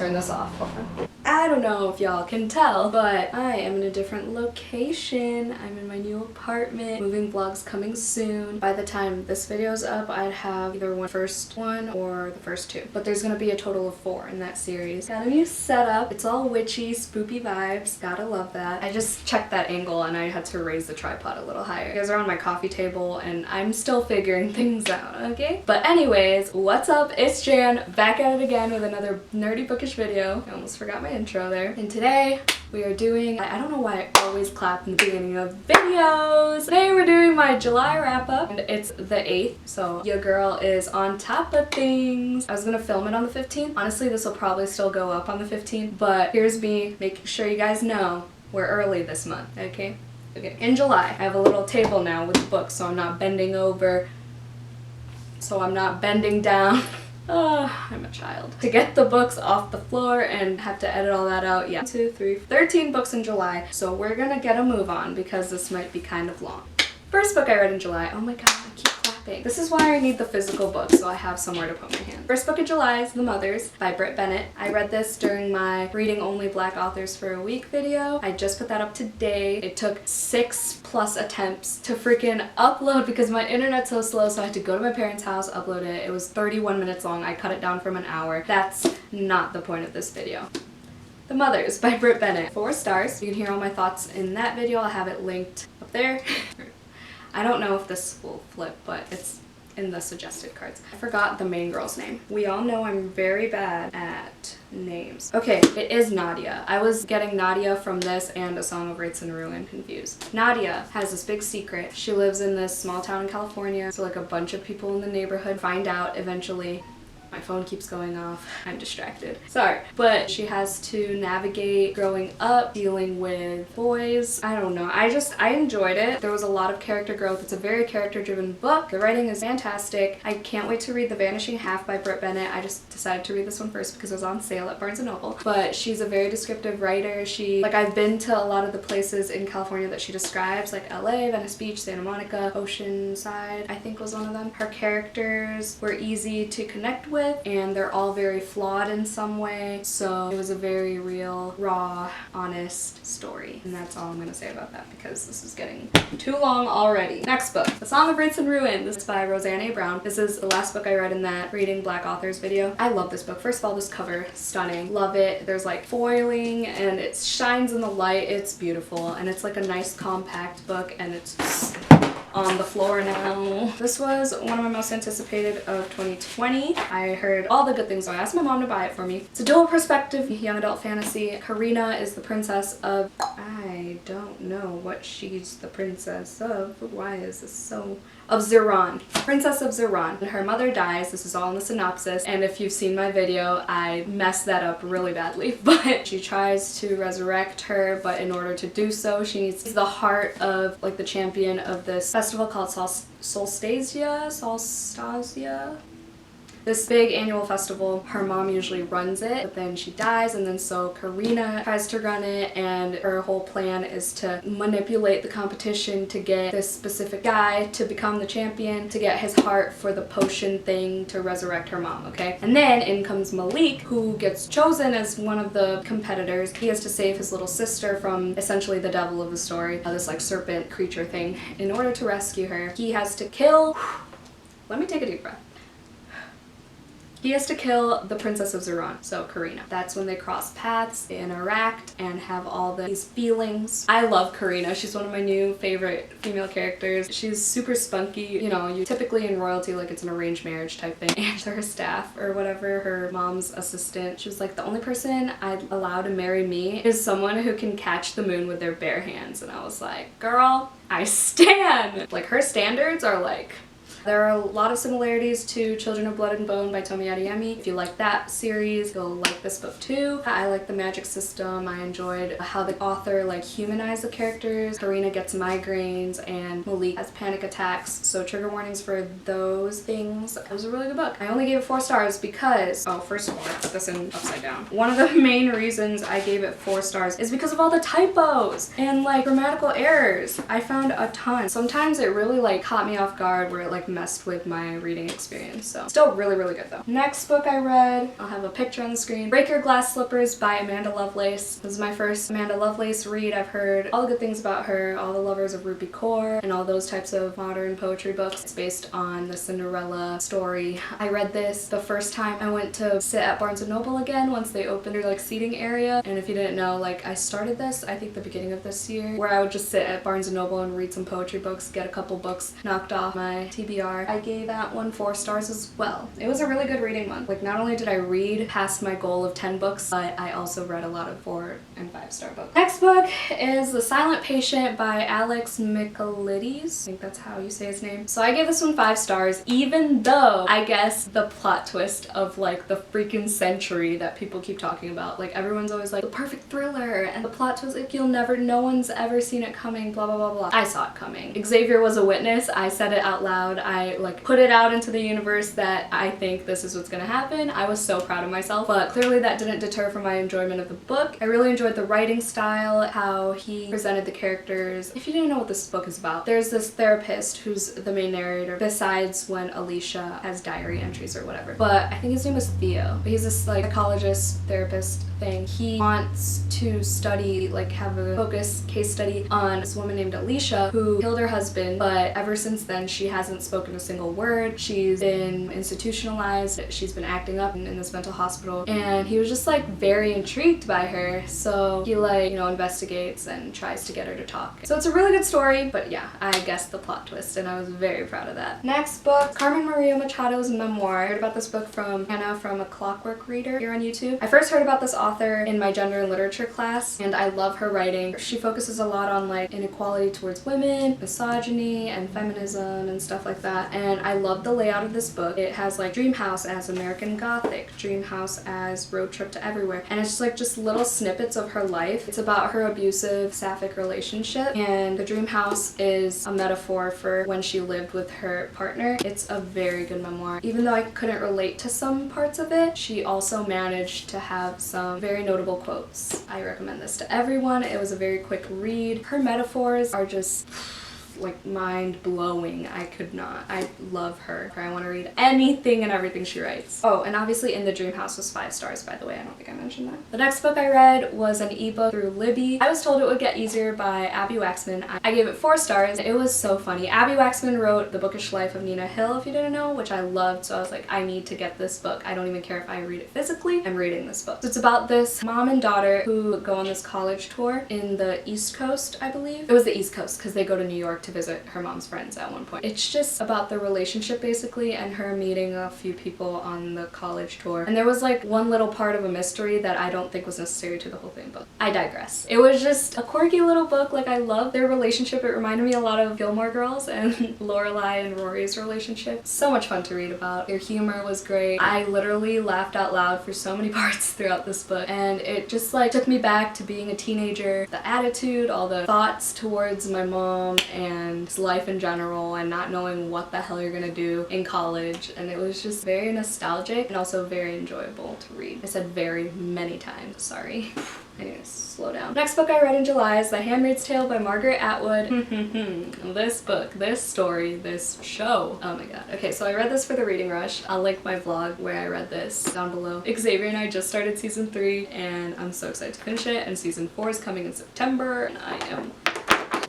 turn this off. I don't know if y'all can tell, but I am in a different location. I'm in my new apartment. Moving vlogs coming soon. By the time this video's up, I'd have either the first one or the first two. But there's gonna be a total of 4 in that series. Got a new setup. It's all witchy, spoopy vibes. Gotta love that. I just checked that angle and I had to raise the tripod a little higher. You guys are on my coffee table and I'm still figuring things out, okay? But anyways, what's up? It's Jan, back at it again with another nerdy bookish video. I almost forgot my intro there. And today we are doing, I don't know why I always clap in the beginning of videos. Today we're doing my July wrap up and it's the 8th, so your girl is on top of things. I was gonna film it on the 15th. Honestly, this will probably still go up on the 15th, but here's me making sure you guys know we're early this month, okay? Okay, in July, I have a little table now with the books, so I'm not bending over, so I'm not bending down. I'm a child. To get the books off the floor and have to edit all that out, yeah. 1, 2, 3, 13 books in July, so we're gonna get a move on because this might be kind of long. First book I read in July, oh my god, I keep clapping. This is why I need the physical book, so I have somewhere to put my hand. First book of July is The Mothers by Britt Bennett. I read this during my Reading Only Black Authors for a Week video. I just put that up today. It took 6+ attempts to freaking upload because my internet's so slow, so I had to go to my parents' house, upload it. It was 31 minutes long. I cut it down from an hour. That's not the point of this video. The Mothers by Britt Bennett. 4 stars. You can hear all my thoughts in that video. I'll have it linked up there. I don't know if this will flip, but it's in the suggested cards. I forgot the main girl's name. We all know I'm very bad at names. Okay, it is Nadia. I was getting Nadia from this and A Song of Wraiths and Ruin confused. Nadia has this big secret. She lives in this small town in California, so like a bunch of people in the neighborhood find out eventually. My phone keeps going off. I'm distracted. Sorry. But she has to navigate growing up, dealing with boys. I don't know. I enjoyed it. There was a lot of character growth. It's a very character-driven book. The writing is fantastic. I can't wait to read The Vanishing Half by Britt Bennett. I just decided to read this one first because it was on sale at Barnes & Noble. But she's a very descriptive writer. I've been to a lot of the places in California that she describes, like LA, Venice Beach, Santa Monica, Oceanside, I think was one of them. Her characters were easy to connect with, and they're all very flawed in some way, so it was a very real, raw, honest story. And that's all I'm gonna say about that because this is getting too long already. Next book, A Song of Wraiths and Ruin. This is by Roseanne A. Brown. This is the last book I read in that Reading Black Authors video. I love this book. First of all, this cover, stunning. Love it. There's like foiling and it shines in the light. It's beautiful and it's like a nice compact book and it's on the floor now. This was one of my most anticipated of 2020. I heard all the good things, so I asked my mom to buy it for me. It's a dual perspective young adult fantasy. Karina is the princess of, I don't know what she's the princess of. Why is this so? Of Ziran. Princess of Ziran. Her mother dies. This is all in the synopsis, and if you've seen my video, I messed that up really badly. But she tries to resurrect her, but in order to do so, she needs the heart of like the champion of this festival called Solstasia? This big annual festival. Her mom usually runs it, but then she dies, and then so Karina tries to run it, and her whole plan is to manipulate the competition to get this specific guy to become the champion, to get his heart for the potion thing to resurrect her mom, okay? And then in comes Malik, who gets chosen as one of the competitors. He has to save his little sister from essentially the devil of the story, this like serpent creature thing. In order to rescue her, he has to kill... Let me take a deep breath. He has to kill the Princess of Ziran, so Karina. That's when they cross paths, they interact, and have all these feelings. I love Karina. She's one of my new favorite female characters. She's super spunky. You know, you typically in royalty, like it's an arranged marriage type thing. And her staff or whatever, her mom's assistant, she was like, the only person I'd allow to marry me is someone who can catch the moon with their bare hands. And I was like, girl, I stan! Like her standards are like... There are a lot of similarities to Children of Blood and Bone by Tomi Adeyemi. If you like that series, you'll like this book too. I like the magic system. I enjoyed how the author like humanized the characters. Karina gets migraines and Malik has panic attacks, so trigger warnings for those things. It was a really good book. I only gave it 4 stars because, oh, first of all, I put this in upside down. One of the main reasons I gave it 4 stars is because of all the typos and like grammatical errors. I found a ton. Sometimes it really like caught me off guard where it like messed with my reading experience. So still really, really good though. Next book I read, I'll have a picture on the screen. Break Your Glass Slippers by Amanda Lovelace. This is my first Amanda Lovelace read. I've heard all the good things about her, all the lovers of Ruby Kaur, and all those types of modern poetry books. It's based on the Cinderella story. I read this the first time I went to sit at Barnes & Noble again once they opened their like seating area. And if you didn't know, like I started this I think the beginning of this year, where I would just sit at Barnes & Noble and read some poetry books, get a couple books knocked off my TBR. I gave that one 4 stars as well. It was a really good reading month. Like not only did I read past my goal of 10 books, but I also read a lot of 4 and 5-star books. Next book is The Silent Patient by Alex Michaelides. I think that's how you say his name. So I gave this one 5 stars, even though I guess the plot twist of like the freaking century that people keep talking about. Like everyone's always like the perfect thriller and the plot twist, like no one's ever seen it coming, blah blah blah blah. I saw it coming. Xavier was a witness. I said it out loud. I like put it out into the universe that I think this is what's gonna happen. I was so proud of myself, but clearly that didn't deter from my enjoyment of the book. I really enjoyed the writing style, how he presented the characters. If you didn't know what this book is about, there's this therapist who's the main narrator besides when Alicia has diary entries or whatever. But I think his name was Theo. But he's this like psychologist, therapist thing. He wants to study, like have a focus case study on this woman named Alicia who killed her husband, but ever since then she hasn't spoken a single word. She's been institutionalized. She's been acting up in this mental hospital, and he was just like very intrigued by her, so he like, you know, investigates and tries to get her to talk. So it's a really good story, but yeah, I guessed the plot twist and I was very proud of that. Next book, Carmen Maria Machado's Memoir. I heard about this book from Hannah from A Clockwork Reader here on YouTube. I first heard about this author in my gender and literature class, and I love her writing. She focuses a lot on like inequality towards women, misogyny, and feminism and stuff like that, and I love the layout of this book. It has like Dream House as American Gothic, Dream House as Road Trip to Everywhere, and it's just like just little snippets of her life. It's about her abusive sapphic relationship, and the dream house is a metaphor for when she lived with her partner. It's a very good memoir. Even though I couldn't relate to some parts of it, she also managed to have some very notable quotes. I recommend this to everyone. It was a very quick read. Her metaphors are just like mind-blowing. I could not. I love her. I want to read anything and everything she writes. Oh, and obviously In the Dream House was 5 stars, by the way. I don't think I mentioned that. The next book I read was an ebook through Libby. I was told it would get easier by Abby Waxman. I gave it 4 stars. It was so funny. Abby Waxman wrote The Bookish Life of Nina Hill, if you didn't know, which I loved, so I was like, I need to get this book. I don't even care if I read it physically. I'm reading this book. So it's about this mom and daughter who go on this college tour in the East Coast, I believe. It was the East Coast because they go to New York to visit her mom's friends at one point. It's just about the relationship basically, and her meeting a few people on the college tour. And there was like one little part of a mystery that I don't think was necessary to the whole thing, but I digress. It was just a quirky little book. Like I love their relationship. It reminded me a lot of Gilmore Girls and Lorelai and Rory's relationship. So much fun to read about. Their humor was great. I literally laughed out loud for so many parts throughout this book, and it just like took me back to being a teenager. The attitude, all the thoughts towards my mom and life in general, and not knowing what the hell you're gonna do in college, and it was just very nostalgic and also very enjoyable to read. I said very many times, sorry. I need to slow down. Next book I read in July is The Handmaid's Tale by Margaret Atwood. This book, this story, this show. Oh my god. Okay, so I read this for the reading rush. I'll link my vlog where I read this down below. Xavier and I just started season 3 and I'm so excited to finish it, and season 4 is coming in September, and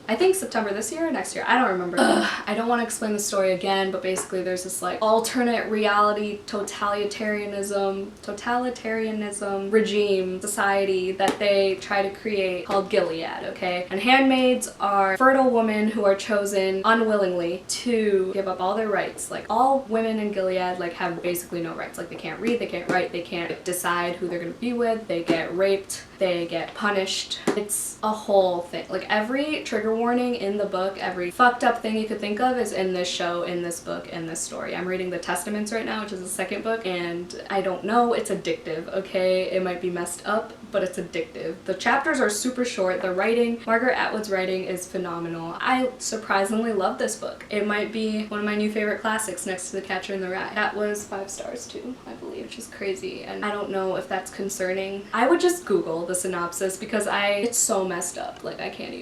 I think September this year or next year, I don't remember. I don't want to explain the story again, but basically there's this like alternate reality totalitarianism regime society that they try to create called Gilead, okay? And handmaids are fertile women who are chosen unwillingly to give up all their rights. Like all women in Gilead like have basically no rights. Like they can't read, they can't write, they can't decide who they're gonna be with, they get raped, they get punished. It's a whole thing. Like every trigger warning in the book, every fucked up thing you could think of is in this show, in this book, in this story. I'm reading The Testaments right now, which is the second book, and I don't know, it's addictive, okay? It might be messed up, but it's addictive. The chapters are super short. The writing, Margaret Atwood's writing is phenomenal. I surprisingly love this book. It might be one of my new favorite classics next to The Catcher in the Rye. That was 5 stars too, I believe, which is crazy, and I don't know if that's concerning. I would just Google the synopsis because it's so messed up. Like I can't.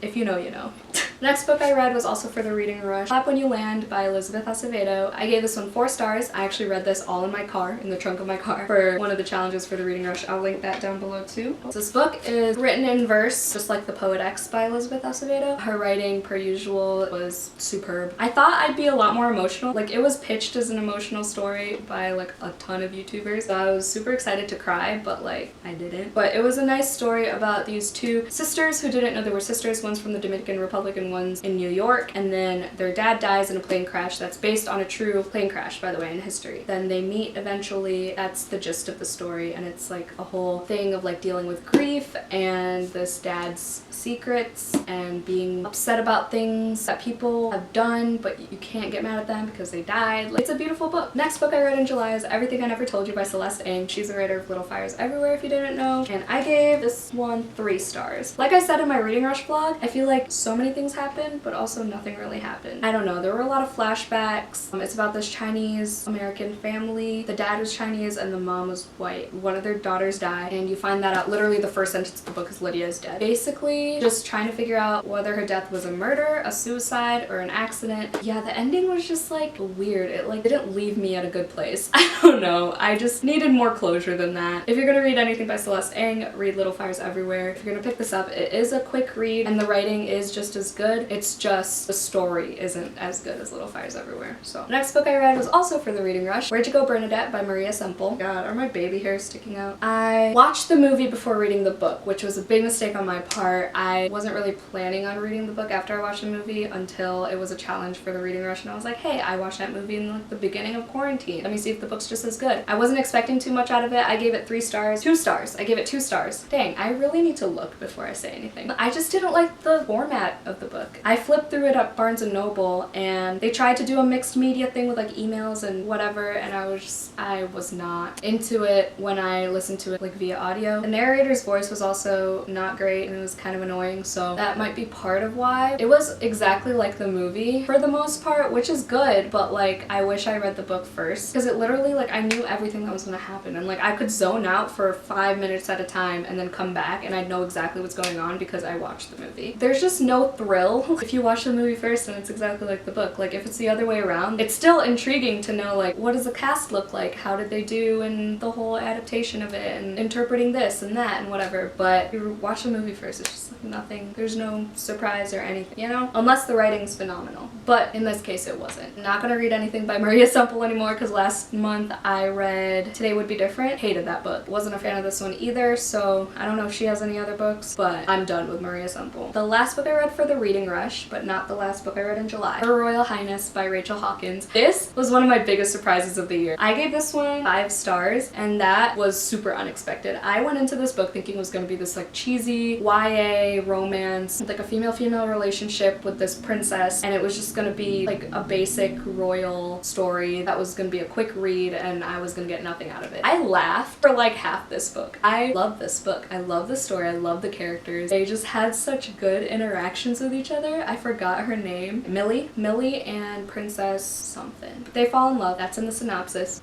If you know, you know. The next book I read was also for the reading rush, Clap When You Land by Elizabeth Acevedo. I gave this one 4 stars. I actually read this all in my car, in the trunk of my car, for one of the challenges for the reading rush. I'll link that down below too. So this book is written in verse, just like The Poet X by Elizabeth Acevedo. Her writing, per usual, was superb. I thought I'd be a lot more emotional. Like, it was pitched as an emotional story by like a ton of YouTubers, so I was super excited to cry, but like I didn't. But it was a nice story about these 2 sisters who didn't know they were sisters. One's from the Dominican Republic and one's in New York, and then their dad dies in a plane crash that's based on a true plane crash, by the way, in history. Then they meet eventually. That's the gist of the story, and it's like a whole thing of like dealing with grief and this dad's secrets and being upset about things that people have done, but you can't get mad at them because they died. Like, it's a beautiful book. Next book I read in July is Everything I Never Told You by Celeste Ng. She's the writer of Little Fires Everywhere, if you didn't know, and I gave this one 3 stars. Like I said in my reading rush vlog, I feel like so many things happened, but also nothing really happened. I don't know, there were a lot of flashbacks. It's about this Chinese American family. The dad was Chinese and the mom was white. One of their daughters died, and you find that out literally the first sentence of the book is Lydia is dead. Basically, just trying to figure out whether her death was a murder, a suicide, or an accident. Yeah, the ending was just like weird. It like didn't leave me at a good place. I don't know. I just needed more closure than that. If you're gonna read anything by Celeste Ng, read Little Fires Everywhere. If you're gonna pick this up, it is a quick read and the writing is just as good. It's just the story isn't as good as Little Fires Everywhere. So the next book I read was also for the reading rush, Where'd You Go Bernadette by Maria Semple. God, are my baby hairs sticking out? I watched the movie before reading the book, which was a big mistake on my part. I wasn't really planning on reading the book after I watched the movie until it was a challenge for the reading rush, and I was like, hey, I watched that movie in like the beginning of quarantine. Let me see if the book's just as good. I wasn't expecting too much out of it. I gave it 3 stars. 2 stars. I gave it 2 stars. Dang, I really need to look before I say anything. I just didn't like the format of the book. I flipped through it at Barnes & Noble and they tried to do a mixed media thing with like emails and whatever, and I was not into it when I listened to it like via audio. The narrator's voice was also not great and it was kind of annoying, so that might be part of why. It was exactly like the movie for the most part, which is good, but like I wish I read the book first, because it literally like I knew everything that was gonna happen and like I could zone out for 5 minutes at a time and then come back and I'd know exactly what's going on because I watched the movie. There's just no thrill if you watch the movie first and it's exactly like the book. Like if it's the other way around, it's still intriguing to know like what does the cast look like, how did they do in the whole adaptation of it and interpreting this and that and whatever, but if you watch the movie first, it's just like nothing. There's no surprise or anything, you know? Unless the writing's phenomenal. But in this case it wasn't. I'm not gonna read anything by Maria Semple anymore because last month I read Today Would Be Different. Hated that book. Wasn't a fan of this one either, so I don't know if she has any other books, but I'm done with Maria Semple. The last book I read for the reading rush, but not the last book I read in July, Her Royal Highness by Rachel Hawkins. This was one of my biggest surprises of the year. I gave this one 5 stars and that was super unexpected. I went into this book thinking it was gonna be this like cheesy YA romance, like a female-female relationship with this princess, and it was just gonna be like a basic royal story that was gonna be a quick read and I was gonna get nothing out of it. I laughed for like half this book. I love this book. I love the story. I love the characters. They just had such good interactions with each other. I forgot her name. Millie and Princess something. They fall in love. That's in the synopsis.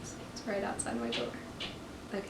It's right outside my door. Okay.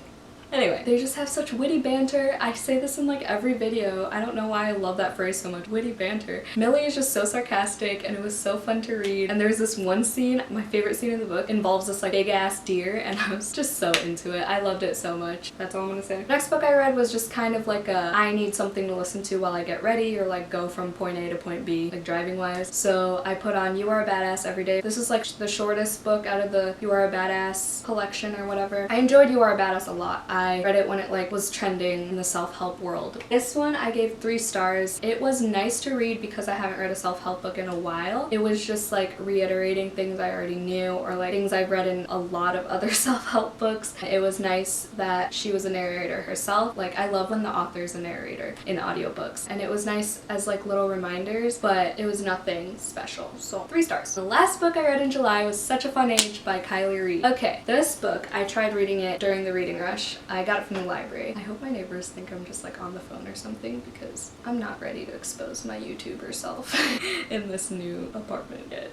Anyway, they just have such witty banter. I say this in like every video. I don't know why I love that phrase so much. Witty banter. Millie is just so sarcastic and it was so fun to read. And there's this one scene, my favorite scene in the book, involves this like big ass deer and I was just so into it. I loved it so much. That's all I'm gonna say. Next book I read was just kind of like a I need something to listen to while I get ready or like go from point A to point B, like driving wise. So I put on You Are a Badass every day. This is like the shortest book out of the You Are a Badass collection or whatever. I enjoyed You Are a Badass a lot. I read it when it like was trending in the self-help world. This one I gave 3 stars. It was nice to read because I haven't read a self-help book in a while. It was just like reiterating things I already knew or like things I've read in a lot of other self-help books. It was nice that she was a narrator herself. Like I love when the author's a narrator in audiobooks, and it was nice as like little reminders, but it was nothing special. So 3 stars. The last book I read in July was Such a Fun Age by Kylie Reed. Okay, this book I tried reading it during the reading rush. I got it from the library. I hope my neighbors think I'm just like on the phone or something because I'm not ready to expose my YouTuber self in this new apartment yet.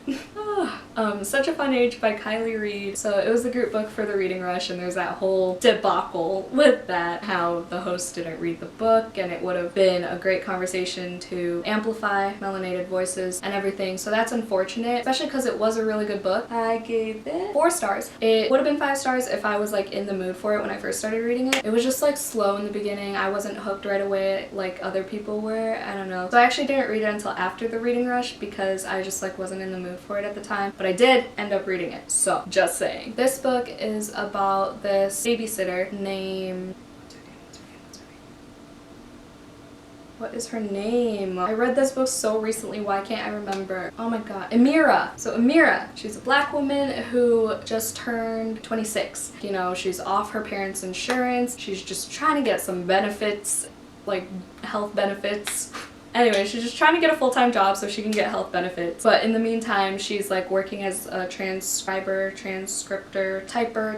Such a Fun Age by Kylie Reed. So it was the group book for the reading rush, and there's that whole debacle with that, how the host didn't read the book, and it would have been a great conversation to amplify melanated voices and everything. So that's unfortunate, especially because it was a really good book. I gave it 4 stars. It would have been 5 stars if I was like in the mood for it when I first started reading it. It was just like slow in the beginning. I wasn't hooked right away like other people were. I don't know. So I actually didn't read it until after the reading rush because I just like wasn't in the mood for it at the time. But I did end up reading it. So just saying. This book is about this babysitter named... What is her name? I read this book so recently, why can't I remember? Oh my god. Amira! So Amira, she's a black woman who just turned 26. You know, she's off her parents' insurance. She's just trying to get some benefits, like health benefits. Anyway, she's just trying to get a full-time job so she can get health benefits. But in the meantime, she's like working as a transcriber, transcriptor,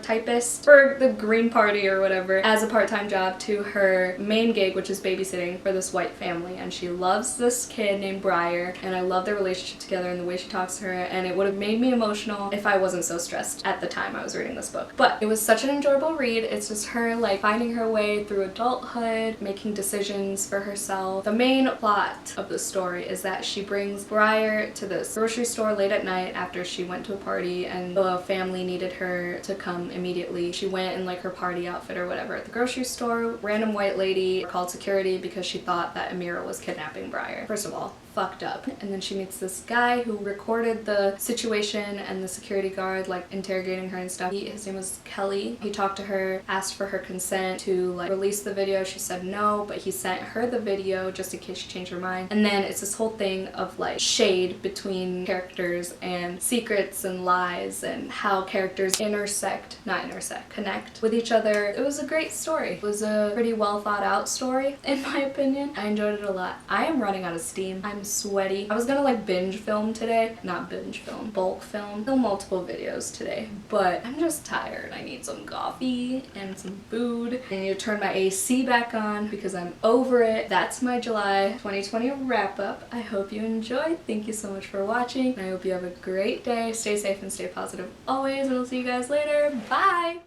typist for the Green Party or whatever as a part-time job to her main gig, which is babysitting for this white family. And she loves this kid named Briar, and I love their relationship together and the way she talks to her, and it would have made me emotional if I wasn't so stressed at the time I was reading this book. But it was such an enjoyable read. It's just her like finding her way through adulthood, making decisions for herself. The main plot of the story is that she brings Briar to this grocery store late at night after she went to a party and the family needed her to come immediately. She went in like her party outfit or whatever at the grocery store. Random white lady called security because she thought that Amira was kidnapping Briar. First of all, fucked up. And then she meets this guy who recorded the situation and the security guard like interrogating her and stuff. His name was Kelly. He talked to her, asked for her consent to like release the video. She said no, but he sent her the video just in case she changed her mind. And then it's this whole thing of like shade between characters and secrets and lies and how characters connect with each other. It was a great story. It was a pretty well thought out story in my opinion. I enjoyed it a lot. I am running out of steam. I'm sweaty. I was gonna like binge film today. Not binge film, bulk film multiple videos today, but I'm just tired. I need some coffee and some food. I need to turn my AC back on because I'm over it. That's my July 2020 wrap up. I hope you enjoyed. Thank you so much for watching. I hope you have a great day. Stay safe and stay positive always, and I'll see you guys later. Bye!